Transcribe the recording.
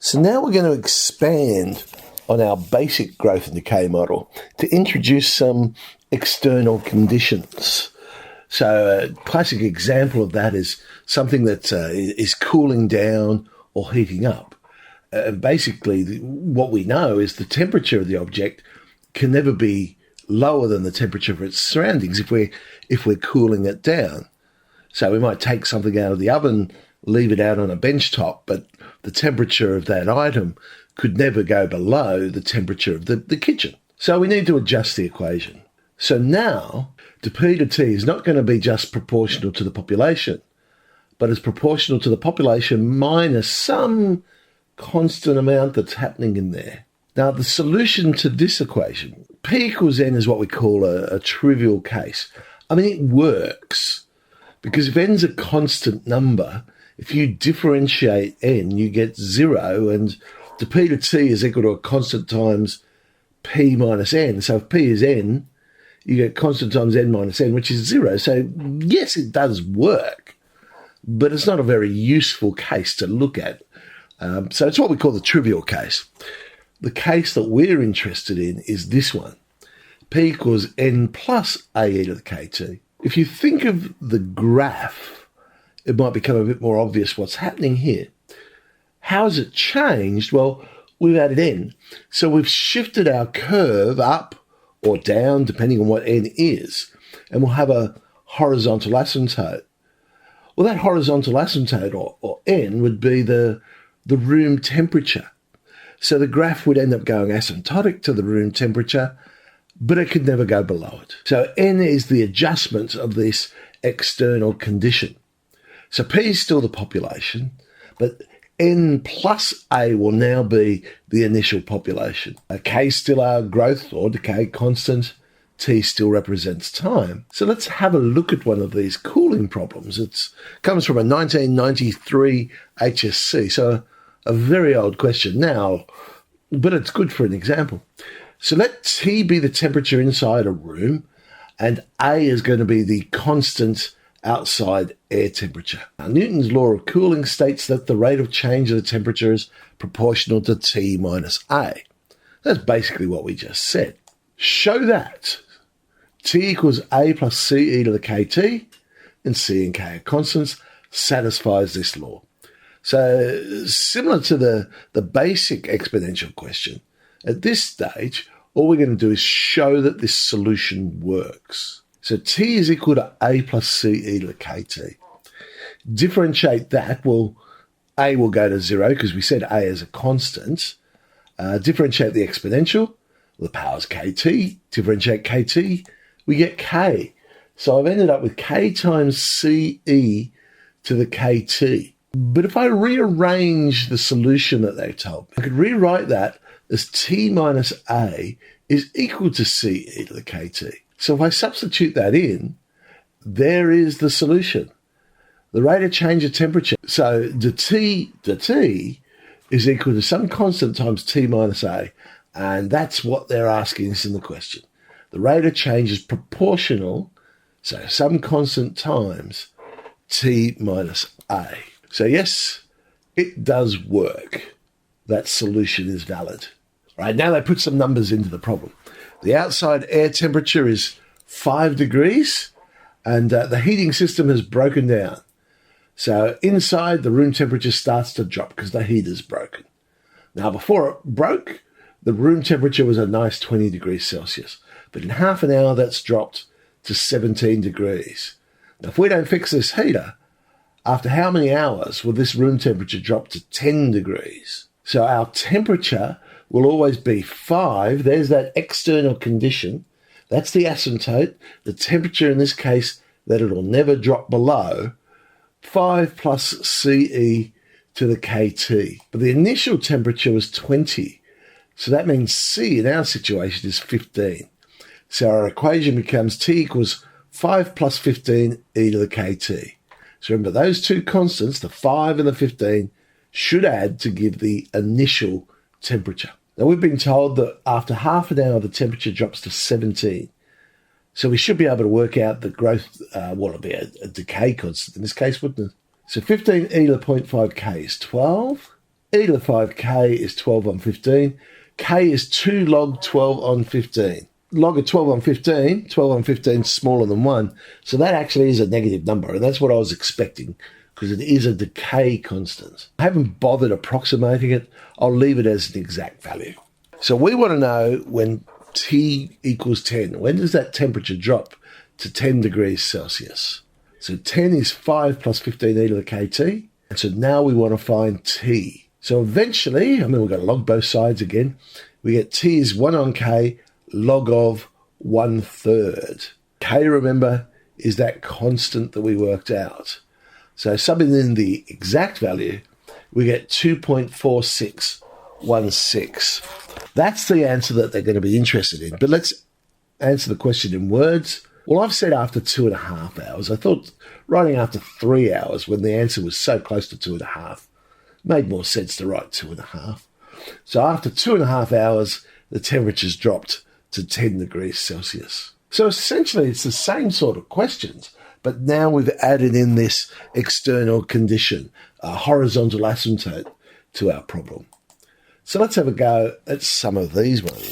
So now we're going to expand on our basic growth and decay model to introduce some external conditions. So a classic example of that is something that is cooling down or heating up. Basically, what we know is the temperature of the object can never be lower than the temperature of its surroundings if we're cooling it down. So we might take something out of the oven, leave it out on a bench top, but the temperature of that item could never go below the temperature of the kitchen. So we need to adjust the equation. So now, P to T is not going to be just proportional to the population, but is proportional to the population minus some constant amount that's happening in there. Now, the solution to this equation, P equals N, is what we call a trivial case. I mean, it works because if N's a constant number, if you differentiate N, you get 0, and the P to T is equal to a constant times P minus N. So if P is N, you get constant times N minus N, which is 0. So yes, it does work, but it's not a very useful case to look at. So it's what we call the trivial case. The case that we're interested in is this one. P equals N plus AE to the KT. If you think of the graph, it might become a bit more obvious what's happening here. How has it changed? Well, we've added N. So we've shifted our curve up or down, depending on what N is, and we'll have a horizontal asymptote. Well, that horizontal asymptote, or N, would be the room temperature. So the graph would end up going asymptotic to the room temperature, but it could never go below it. So N is the adjustment of this external condition. So P is still the population, but N plus A will now be the initial population. K is still our growth or decay constant. T still represents time. So let's have a look at one of these cooling problems. It comes from a 1993 HSC, so a very old question now, but it's good for an example. So let T be the temperature inside a room, and A is going to be the constant outside air temperature. Now, Newton's law of cooling states that the rate of change of the temperature is proportional to T minus A. That's basically what we just said. Show that T equals A plus CE to the KT, and C and K are constants, satisfies this law. So similar to the basic exponential question, at this stage, all we're going to do is show that this solution works. So T is equal to A plus CE to the KT. Differentiate that, well, A will go to 0 because we said A is a constant. Differentiate the exponential, the power's KT. Differentiate KT, we get K. So I've ended up with K times CE to the KT. But if I rearrange the solution that they told me, I could rewrite that as T minus A is equal to CE to the KT. So if I substitute that in, there is the solution. The rate of change of temperature. So the T is equal to some constant times T minus A. And that's what they're asking us in the question. The rate of change is proportional, so some constant times T minus A. So yes, it does work. That solution is valid. All right, now they put some numbers into the problem. The outside air temperature is 5 degrees, and the heating system has broken down. So inside, the room temperature starts to drop because the heater's broken. Now, before it broke, the room temperature was a nice 20 degrees Celsius. But in half an hour, that's dropped to 17 degrees. Now, if we don't fix this heater, after how many hours will this room temperature drop to 10 degrees? So our temperature will always be 5. There's that external condition. That's the asymptote. The temperature in this case that it'll never drop below, 5 plus CE to the KT. But the initial temperature was 20. So that means C in our situation is 15. So our equation becomes T equals 5 plus 15 e to the KT. So remember, those two constants, the 5 and the 15, should add to give the initial temperature. Now, we've been told that after half an hour, the temperature drops to 17. So we should be able to work out the growth, it'll be a decay constant in this case, wouldn't it? So 15 e to the 0.5 K is 12. e to the 5k is 12 on 15. K is 2 log 12 on 15. Log of 12 on 15, 12 on 15 is smaller than 1. So that actually is a negative number, and that's what I was expecting, because it is a decay constant. I haven't bothered approximating it. I'll leave it as an exact value. So we want to know when T equals 10. When does that temperature drop to 10 degrees Celsius? So 10 is 5 plus 15 e to the kt. And so now we want to find T. So eventually, we've got to log both sides again. We get T is 1 on K, log of 1/3. K, remember, is that constant that we worked out. So subbing in the exact value, we get 2.4616. That's the answer that they're going to be interested in. But let's answer the question in words. Well, I've said after 2.5 hours. I thought writing after 3 hours, when the answer was so close to 2.5, made more sense to write 2.5. So after 2.5 hours, the temperature's dropped to 10 degrees Celsius. So essentially, it's the same sort of questions, but now we've added in this external condition, a horizontal asymptote, to our problem. So let's have a go at some of these ones.